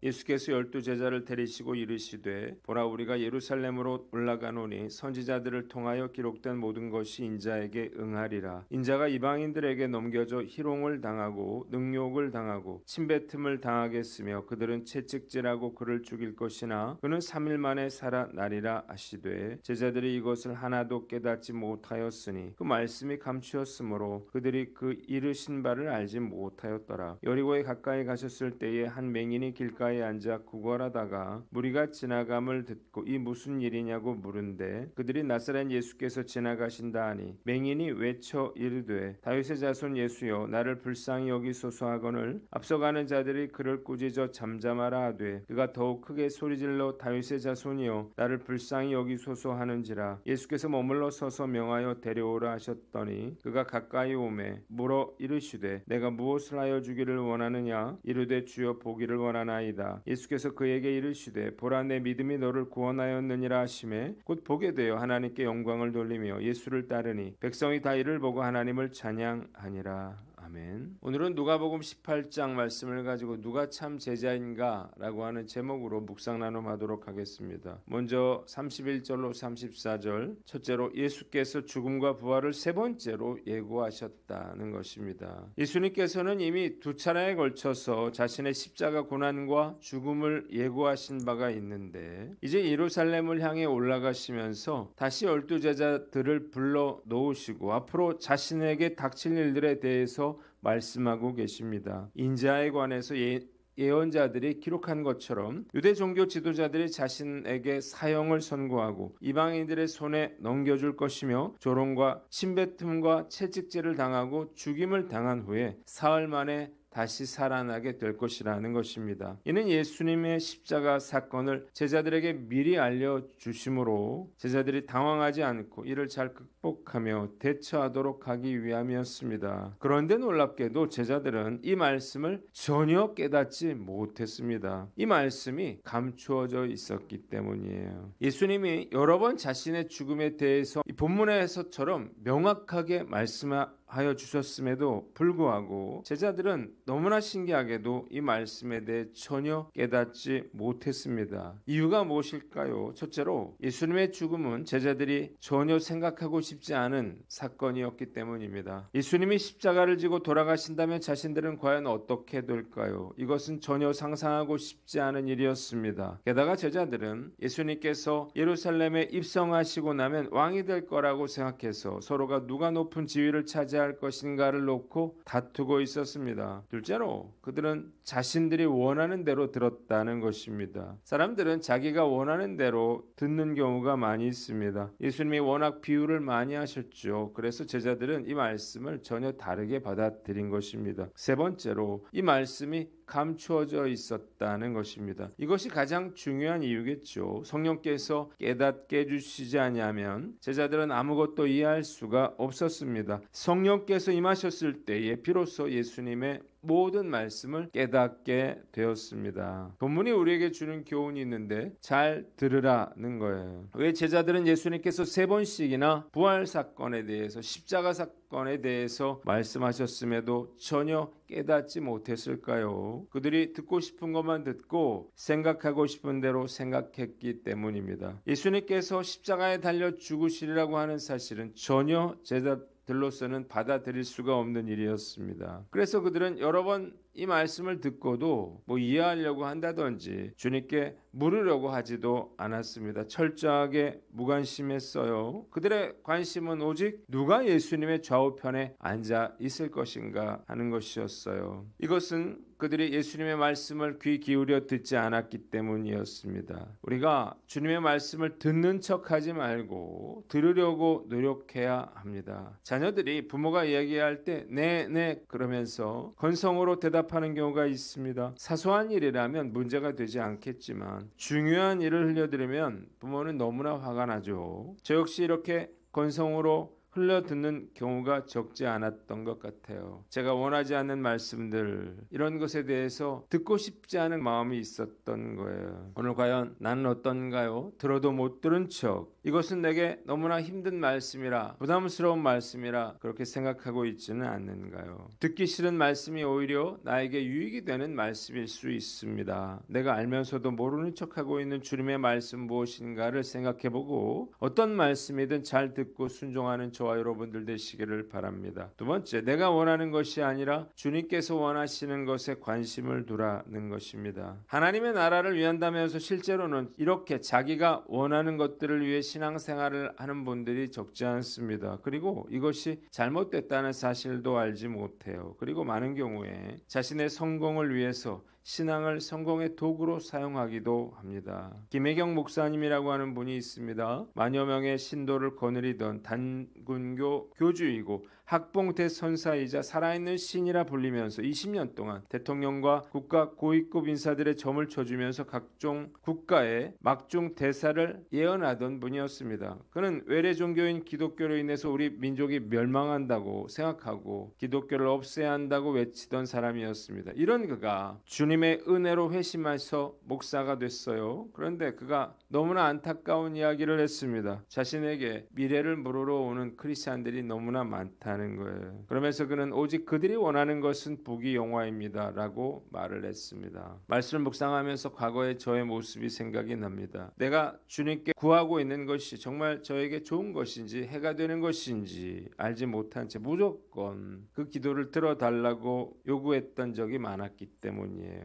예수께서 12제자를 데리시고 이르시되 보라 우리가 예루살렘으로 올라가노니 선지자들을 통하여 기록된 모든 것이 인자에게 응하리라. 인자가 이방인들에게 넘겨져 희롱을 당하고 능욕을 당하고 침뱉음을 당하겠으며 그들은 채찍질하고 그를 죽일 것이나 그는 3일 만에 살아나리라 하시되 제자들이 이것을 하나도 깨닫지 못하였으니 그 말씀이 감추었으므로 그들이 그 이르신 바를 알지 못하였더라. 여리고에 가까이 가셨을 때에 한 맹인이 길가에 앉아 구걸하다가 무리가 지나감을 듣고 이 무슨 일이냐고 물은데 그들이 나사렛 예수께서 지나가신다 하니 맹인이 외쳐 이르되 다윗의 자손 예수여 나를 불쌍히 여기소서 하거늘 앞서가는 자들이 그를 꾸짖어 잠잠하라 하되 그가 더욱 크게 소리질러 다윗의 자손이여 나를 불쌍히 여기소서 하는지라. 예수께서 머물러 서서 명하여 데려오라 하셨더니 그가 가까이 오매 물어 이르시되 내가 무엇을 하여 주기를 원하느냐. 이르되 주여 보기를 원하나이다. 예수께서 그에게 이르시되 보라 내 믿음이 너를 구원하였느니라 하시매 곧 보게 되어 하나님께 영광을 돌리며 예수를 따르니 백성이 다 이를 보고 하나님을 찬양하니라. 아멘. 오늘은 누가복음 18장 말씀을 가지고 누가 참 제자인가 라고 하는 제목으로 묵상 나눔하도록 하겠습니다. 먼저 31절로 34절, 첫째로 예수께서 죽음과 부활을 세 번째로 예고하셨다는 것입니다. 예수님께서는 이미 두 차례에 걸쳐서 자신의 십자가 고난과 죽음을 예고하신 바가 있는데 이제 예루살렘을 향해 올라가시면서 다시 12제자들을 불러 놓으시고 앞으로 자신에게 닥칠 일들에 대해서 말씀하고 계십니다. 인자에 관해서 예언자들이 기록한 것처럼 유대 종교 지도자들이 자신에게 사형을 선고하고 이방인들의 손에 넘겨줄 것이며 조롱과 침뱉음과 채찍질을 당하고 죽임을 당한 후에 사흘 만에 다시 살아나게 될 것이라는 것입니다. 이는 예수님의 십자가 사건을 제자들에게 미리 알려주심으로 제자들이 당황하지 않고 이를 잘 극복하며 대처하도록 하기 위함이었습니다. 그런데 놀랍게도 제자들은 이 말씀을 전혀 깨닫지 못했습니다. 이 말씀이 감추어져 있었기 때문이에요. 예수님이 여러 번 자신의 죽음에 대해서 이 본문에서처럼 명확하게 말씀하여 주셨음에도 불구하고 제자들은 너무나 신기하게도 이 말씀에 대해 전혀 깨닫지 못했습니다. 이유가 무엇일까요? 첫째로 예수님의 죽음은 제자들이 전혀 생각하고 싶지 않은 사건이었기 때문입니다. 예수님이 십자가를 지고 돌아가신다면 자신들은 과연 어떻게 될까요? 이것은 전혀 상상하고 싶지 않은 일이었습니다. 게다가 제자들은 예수님께서 예루살렘에 입성하시고 나면 왕이 될 거라고 생각해서 서로가 누가 높은 지위를 차지할 것인가를 놓고 다투고 있었습니다. 둘째로 그들은 자신들이 원하는 대로 들었다는 것입니다. 사람들은 자기가 원하는 대로 듣는 경우가 많이 있습니다. 예수님이 워낙 비유를 많이 하셨죠. 그래서 제자들은 이 말씀을 전혀 다르게 받아들인 것입니다. 세 번째로 이 말씀이 감추어져 있었다는 것입니다. 이것이 가장 중요한 이유겠죠. 성령께서 깨닫게 해주시지 않으면 제자들은 아무것도 이해할 수가 없었습니다. 성령께서 임하셨을 때에 비로소 예수님의 모든 말씀을 깨닫게 되었습니다. 본문이 우리에게 주는 교훈이 있는데 잘 들으라는 거예요. 왜 제자들은 예수님께서 세 번씩이나 부활 사건에 대해서 십자가 사건에 대해서 말씀하셨음에도 전혀 깨닫지 못했을까요? 그들이 듣고 싶은 것만 듣고 생각하고 싶은 대로 생각했기 때문입니다. 예수님께서 십자가에 달려 죽으시리라고 하는 사실은 전혀 제자들로서는 받아들일 수가 없는 일이었습니다. 그래서 그들은 여러 번 이 말씀을 듣고도 이해하려고 한다든지 주님께 물으려고 하지도 않았습니다. 철저하게 무관심했어요. 그들의 관심은 오직 누가 예수님의 좌우편에 앉아 있을 것인가 하는 것이었어요. 이것은 그들이 예수님의 말씀을 귀 기울여 듣지 않았기 때문이었습니다. 우리가 주님의 말씀을 듣는 척하지 말고 들으려고 노력해야 합니다. 자녀들이 부모가 이야기할 때 네 그러면서 건성으로 대답하는 경우가 있습니다. 사소한 일이라면 문제가 되지 않겠지만 중요한 일을 흘려들으면 부모는 너무나 화가 나죠. 저 역시 이렇게 건성으로 흘려듣는 경우가 적지 않았던 것 같아요. 제가 원하지 않는 말씀들, 이런 것에 대해서 듣고 싶지 않은 마음이 있었던 거예요. 오늘 과연 나는 어떤가요? 들어도 못 들은 척, 이것은 내게 너무나 힘든 말씀이라, 부담스러운 말씀이라 그렇게 생각하고 있지는 않는가요? 듣기 싫은 말씀이 오히려 나에게 유익이 되는 말씀일 수 있습니다. 내가 알면서도 모르는 척하고 있는 주님의 말씀 무엇인가를 생각해보고 어떤 말씀이든 잘 듣고 순종하는 저와 여러분들 되시기를 바랍니다. 두 번째, 내가 원하는 것이 아니라 주님께서 원하시는 것에 관심을 두라는 것입니다. 하나님의 나라를 위한다면서 실제로는 이렇게 자기가 원하는 것들을 위해 신앙생활을 하는 분들이 적지 않습니다. 그리고 이것이 잘못됐다는 사실도 알지 못해요. 그리고 많은 경우에 자신의 성공을 위해서 신앙을 성공의 도구로 사용하기도 합니다. 김혜경 목사님이라고 하는 분이 있습니다. 만여 명의 신도를 거느리던 단군교 교주이고 학봉 대선사이자 살아있는 신이라 불리면서 20년 동안 대통령과 국가 고위급 인사들의 점을 쳐주면서 각종 국가의 막중 대사를 예언하던 분이었습니다. 그는 외래 종교인 기독교로 인해서 우리 민족이 멸망한다고 생각하고 기독교를 없애야 한다고 외치던 사람이었습니다. 이런 그가 주님의 은혜로 회심해서 목사가 됐어요. 그런데 그가 너무나 안타까운 이야기를 했습니다. 자신에게 미래를 물으러 오는 크리스찬들이 너무나 많다는 거예요. 그러면서 그는 오직 그들이 원하는 것은 부귀영화입니다 라고 말을 했습니다. 말씀을 묵상하면서 과거의 저의 모습이 생각이 납니다. 내가 주님께 구하고 있는 것이 정말 저에게 좋은 것인지 해가 되는 것인지 알지 못한 채 무조건 그 기도를 들어달라고 요구했던 적이 많았기 때문이에요.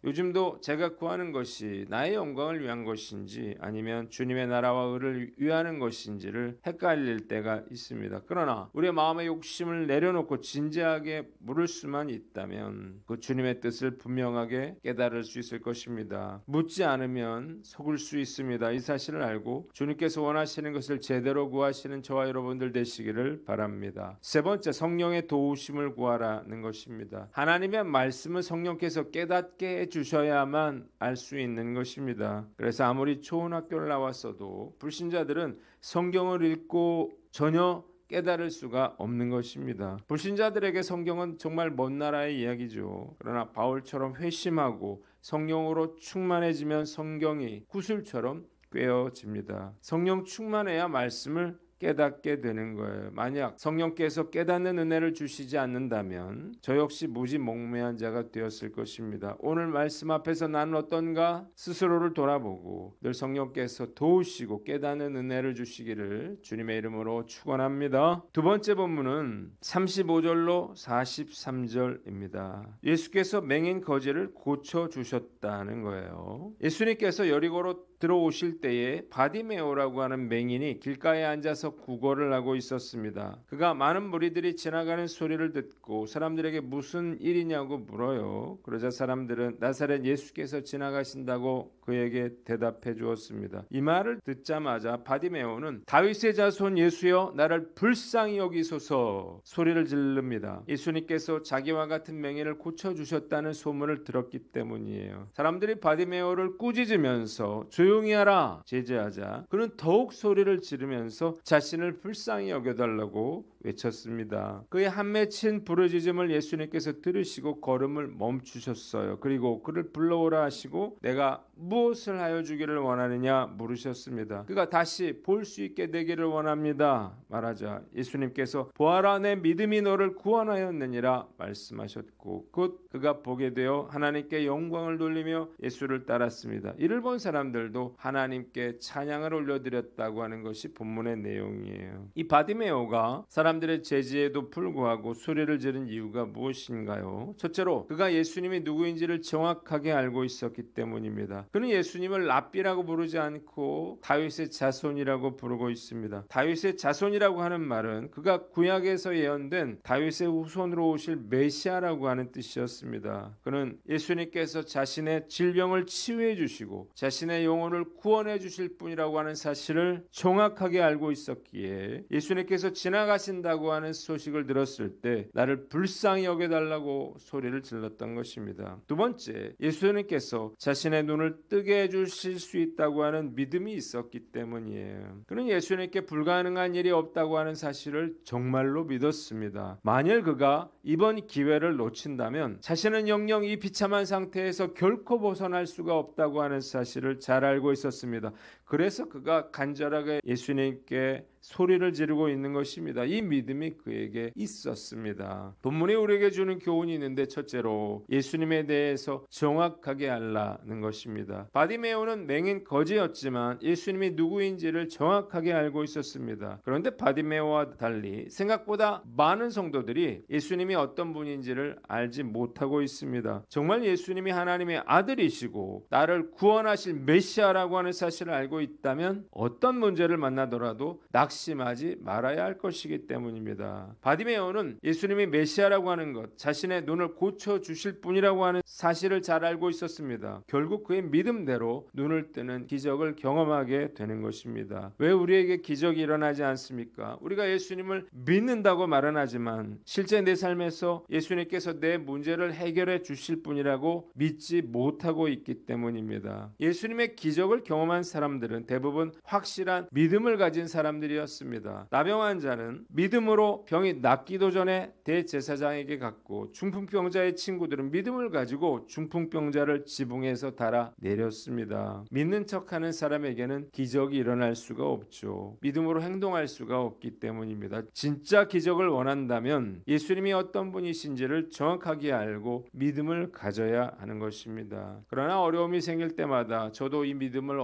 요즘도 제가 구하는 것이 나의 영광을 위한 것인지 아니면 주님의 나라와 의를 위하는 것인지를 헷갈릴 때가 있습니다. 그러나 우리의 마음의 욕심을 내려놓고 진지하게 물을 수만 있다면 그 주님의 뜻을 분명하게 깨달을 수 있을 것입니다. 묻지 않으면 속을 수 있습니다. 이 사실을 알고 주님께서 원하시는 것을 제대로 구하시는 저와 여러분들 되시기를 바랍니다. 세 번째, 성령의 도우심을 구하라는 것입니다. 하나님의 말씀은 성령께서 깨닫게 해주셔야만 알 수 있는 것입니다. 그래서 아무리 좋은 학교를 나왔어도 불신자들은 성경을 읽고 전혀 깨달을 수가 없는 것입니다. 불신자들에게 성경은 정말 먼 나라의 이야기죠. 그러나 바울처럼 회심하고 성령으로 충만해지면 성경이 구슬처럼 꿰어집니다. 성령 충만해야 말씀을 깨닫게 되는 거예요. 만약 성령께서 깨닫는 은혜를 주시지 않는다면 저 역시 무지몽매한 자가 되었을 것입니다. 오늘 말씀 앞에서 나는 어떤가 스스로를 돌아보고 늘 성령께서 도우시고 깨닫는 은혜를 주시기를 주님의 이름으로 축원합니다. 두 번째 본문은 35절로 43절입니다. 예수께서 맹인 거지를 고쳐주셨다는 거예요. 예수님께서 여리고로 들어오실 때에 바디메오라고 하는 맹인이 길가에 앉아서 구걸을 하고 있었습니다. 그가 많은 무리들이 지나가는 소리를 듣고 사람들에게 무슨 일이냐고 물어요. 그러자 사람들은 나사렛 예수께서 지나가신다고 그에게 대답해 주었습니다. 이 말을 듣자마자 바디메오는 다윗의 자손 예수여 나를 불쌍히 여기소서 소리를 지릅니다. 예수님께서 자기와 같은 맹인을 고쳐주셨다는 소문을 들었기 때문이에요. 사람들이 바디메오를 꾸짖으면서 조용히 하라 제지하자 그는 더욱 소리를 지르면서 자신을 불쌍히 여겨달라고 외쳤습니다. 그의 한맺힌 부르짖음을 예수님께서 들으시고 걸음을 멈추셨어요. 그리고 그를 불러오라 하시고 내가 무엇을 하여 주기를 원하느냐 물으셨습니다. 그가 다시 볼 수 있게 되기를 원합니다 말하자 예수님께서 보아라 내 믿음이 너를 구원하였느니라 말씀하셨고 곧 그가 보게 되어 하나님께 영광을 돌리며 예수를 따랐습니다. 이를 본 사람들도 하나님께 찬양을 올려드렸다고 하는 것이 본문의 내용이에요. 이 바디메오가 사람들의 제지에도 불구하고 소리를 지른 이유가 무엇인가요? 첫째로 그가 예수님이 누구인지를 정확하게 알고 있었기 때문입니다. 그는 예수님을 랍비라고 부르지 않고 다윗의 자손이라고 부르고 있습니다. 다윗의 자손이라고 하는 말은 그가 구약에서 예언된 다윗의 후손으로 오실 메시아라고 하는 뜻이었습니다. 그는 예수님께서 자신의 질병을 치유해 주시고 자신의 영혼을 구원해 주실 분이라고 하는 사실을 정확하게 알고 있었기 있었기에 예수님께서 지나가신다고 하는 소식을 들었을 때 나를 불쌍히 여겨달라고 소리를 질렀던 것입니다. 두 번째, 예수님께서 자신의 눈을 뜨게 해주실 수 있다고 하는 믿음이 있었기 때문이에요. 그는 예수님께 불가능한 일이 없다고 하는 사실을 정말로 믿었습니다. 만일 그가 이번 기회를 놓친다면 자신은 영영 이 비참한 상태에서 결코 벗어날 수가 없다고 하는 사실을 잘 알고 있었습니다. 그래서 그가 간절하게 예수님께 소리를 지르고 있는 것입니다. 이 믿음이 그에게 있었습니다. 본문이 우리에게 주는 교훈이 있는데, 첫째로 예수님에 대해서 정확하게 알라는 것입니다. 바디메오는 맹인 거지였지만 예수님이 누구인지를 정확하게 알고 있었습니다. 그런데 바디메오와 달리 생각보다 많은 성도들이 예수님이 어떤 분인지를 알지 못하고 있습니다. 정말 예수님이 하나님의 아들이시고 나를 구원하실 메시아라고 하는 사실을 알고 있다면 어떤 문제를 만나더라도 낙심하지 말아야 할 것이기 때문입니다. 바디메오는 예수님이 메시아라고 하는 것, 자신의 눈을 고쳐주실 분이라고 하는 사실을 잘 알고 있었습니다. 결국 그의 믿음대로 눈을 뜨는 기적을 경험하게 되는 것입니다. 왜 우리에게 기적이 일어나지 않습니까? 우리가 예수님을 믿는다고 말은 하지만 실제 내 삶에서 예수님께서 내 문제를 해결해 주실 분이라고 믿지 못하고 있기 때문입니다. 예수님의 기적을 경험한 사람들은 대부분 확실한 믿음을 가진 사람들이었습니다. 나병 환자는 믿음으로 병이 낫기도 전에 대제사장에게 갔고, 중풍병자의 친구들은 믿음을 가지고 중풍병자를 지붕에서 달아 내렸습니다. 믿는 척하는 사람에게는 기적이 일어날 수가 없죠. 믿음으로 행동할 수가 없기 때문입니다. 진짜 기적을 원한다면 예수님이 어떤 분이신지를 정확하게 알고 믿음을 가져야 하는 것입니다. 그러나 어려움이 생길 때마다 저도 이 믿음을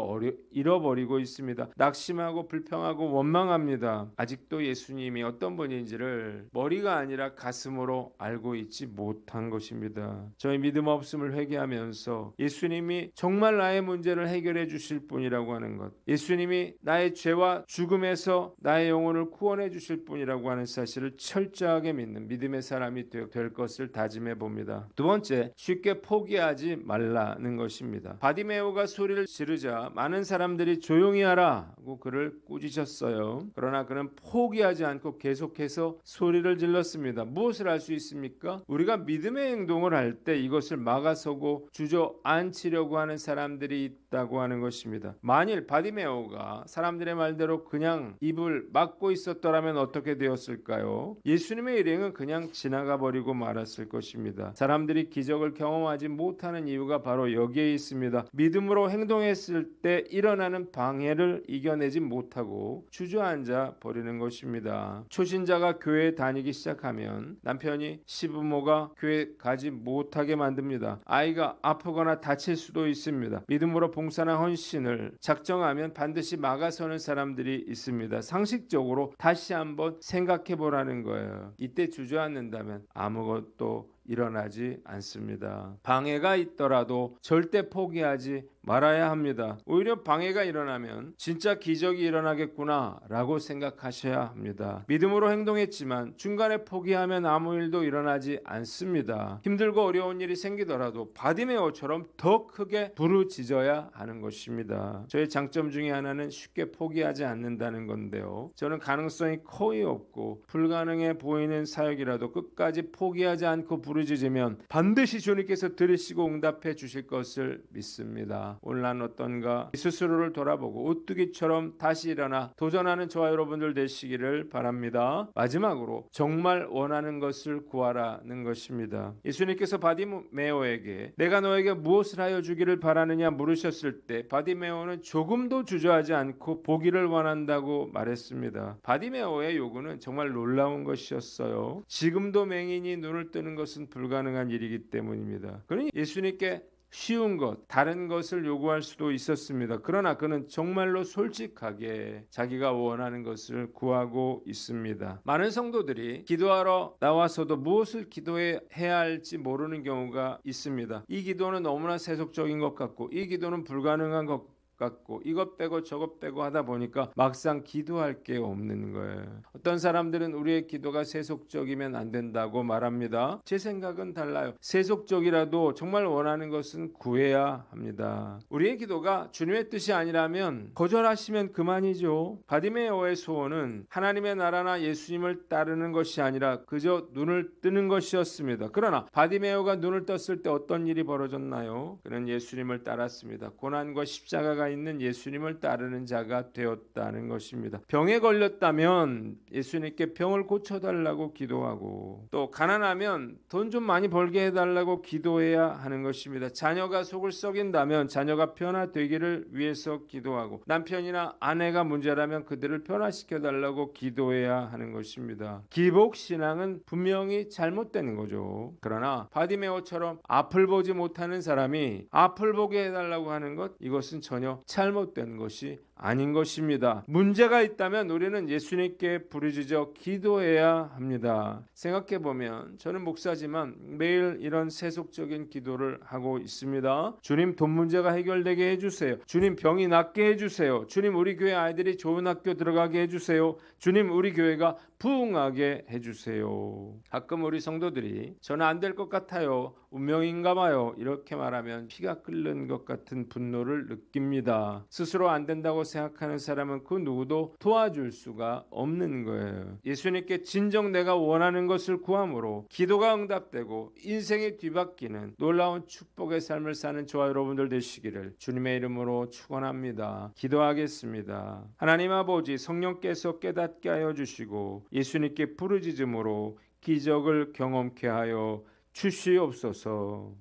잃어버리고 있습니다. 낙심하고 불평하고 원망합니다. 아직도 예수님이 어떤 분인지를 머리가 아니라 가슴으로 알고 있지 못한 것입니다. 저희 믿음 없음을 회개하면서 예수님이 정말 나의 문제를 해결해 주실 분이라고 하는 것, 예수님이 나의 죄와 죽음에서 나의 영혼을 구원해 주실 분이라고 하는 사실을 철저하게 믿는 믿음의 사람이 될 것을 다짐해 봅니다. 두 번째, 쉽게 포기하지 말라는 것입니다. 바디메오가 소리를 지르자 많은 사람들이 조용히 하라고 그를 꾸짖었어요. 그러나 그는 포기하지 않고 계속해서 소리를 질렀습니다. 무엇을 할 수 있습니까? 우리가 믿음의 행동을 할 때 이것을 막아서고 주저앉히려고 하는 사람들이 있다고 하는 것입니다. 만일 바디메오가 사람들의 말대로 그냥 입을 막고 있었더라면 어떻게 되었을까요? 예수님의 일행은 그냥 지나가 버리고 말았을 것입니다. 사람들이 기적을 경험하지 못하는 이유가 바로 여기에 있습니다. 믿음으로 행동했을 때 일어나는 방해를 이겨내지 못하고 주저앉아 버리는 것입니다. 초신자가 교회에 다니기 시작하면 남편이 시부모가 교회 가지 못하게 만듭니다. 아이가 아프거나 다칠 수도 있습니다. 믿음으로 봉사나 헌신을 작정하면 반드시 막아서는 사람들이 있습니다. 상식적으로 다시 한번 생각해 보라는 거예요. 이때 주저앉는다면 아무것도 일어나지 않습니다. 방해가 있더라도 절대 포기하지 말아야 합니다. 오히려 방해가 일어나면 진짜 기적이 일어나겠구나 라고 생각하셔야 합니다. 믿음으로 행동했지만 중간에 포기하면 아무 일도 일어나지 않습니다. 힘들고 어려운 일이 생기더라도 바디메오처럼 더 크게 부르짖어야 하는 것입니다. 저의 장점 중에 하나는 쉽게 포기하지 않는다는 건데요. 저는 가능성이 거의 없고 불가능해 보이는 사역이라도 끝까지 포기하지 않고 부르짖으면 반드시 주님께서 들으시고 응답해 주실 것을 믿습니다. 오늘 난 어떤가 스스로를 돌아보고 오뚜기처럼 다시 일어나 도전하는 저와 여러분들 되시기를 바랍니다. 마지막으로 정말 원하는 것을 구하라는 것입니다. 예수님께서 바디메오에게 내가 너에게 무엇을 하여 주기를 바라느냐 물으셨을 때 바디메오는 조금도 주저하지 않고 보기를 원한다고 말했습니다. 바디메오의 요구는 정말 놀라운 것이었어요. 지금도 맹인이 눈을 뜨는 것은 불가능한 일이기 때문입니다. 그러니 예수님께 쉬운 것, 다른 것을 요구할 수도 있었습니다. 그러나 그는 정말로 솔직하게 자기가 원하는 것을 구하고 있습니다. 많은 성도들이 기도하러 나와서도 무엇을 기도해야 할지 모르는 경우가 있습니다. 이 기도는 너무나 세속적인 것 같고 이 기도는 불가능한 것 같고 이것 빼고 저것 빼고 하다 보니까 막상 기도할 게 없는 거예요. 어떤 사람들은 우리의 기도가 세속적이면 안 된다고 말합니다. 제 생각은 달라요. 세속적이라도 정말 원하는 것은 구해야 합니다. 우리의 기도가 주님의 뜻이 아니라면 거절하시면 그만이죠. 바디메오의 소원은 하나님의 나라나 예수님을 따르는 것이 아니라 그저 눈을 뜨는 것이었습니다. 그러나 바디메오가 눈을 떴을 때 어떤 일이 벌어졌나요? 그는 예수님을 따랐습니다. 고난과 십자가가 있는 예수님을 따르는 자가 되었다는 것입니다. 병에 걸렸다면 예수님께 병을 고쳐달라고 기도하고, 또 가난하면 돈 좀 많이 벌게 해달라고 기도해야 하는 것입니다. 자녀가 속을 썩인다면 자녀가 변화되기를 위해서 기도하고, 남편이나 아내가 문제라면 그들을 변화시켜달라고 기도해야 하는 것입니다. 기복신앙은 분명히 잘못된 거죠. 그러나 바디메오처럼 앞을 보지 못하는 사람이 앞을 보게 해달라고 하는 것, 이것은 전혀 잘못된 것이 아닌 것입니다. 문제가 있다면 우리는 예수님께 부르짖어 기도해야 합니다. 생각해보면 저는 목사지만 매일 이런 세속적인 기도를 하고 있습니다. 주님, 돈 문제가 해결되게 해주세요. 주님, 병이 낫게 해주세요. 주님, 우리 교회 아이들이 좋은 학교 들어가게 해주세요. 주님, 우리 교회가 부흥하게 해주세요. 가끔 우리 성도들이 저는 안 될 것 같아요, 운명인가 봐요, 이렇게 말하면 피가 끓는 것 같은 분노를 느낍니다. 스스로 안 된다고 생각하는 사람은 그 누구도 도와줄 수가 없는 거예요. 예수님께 진정 내가 원하는 것을 구함으로 기도가 응답되고 인생이 뒤바뀌는 놀라운 축복의 삶을 사는 저와 여러분들 되시기를 주님의 이름으로 축원합니다. 기도하겠습니다. 하나님 아버지, 성령께서 깨닫게 하여 주시고 예수님께 부르짖음으로 기적을 경험케 하여 주시옵소서.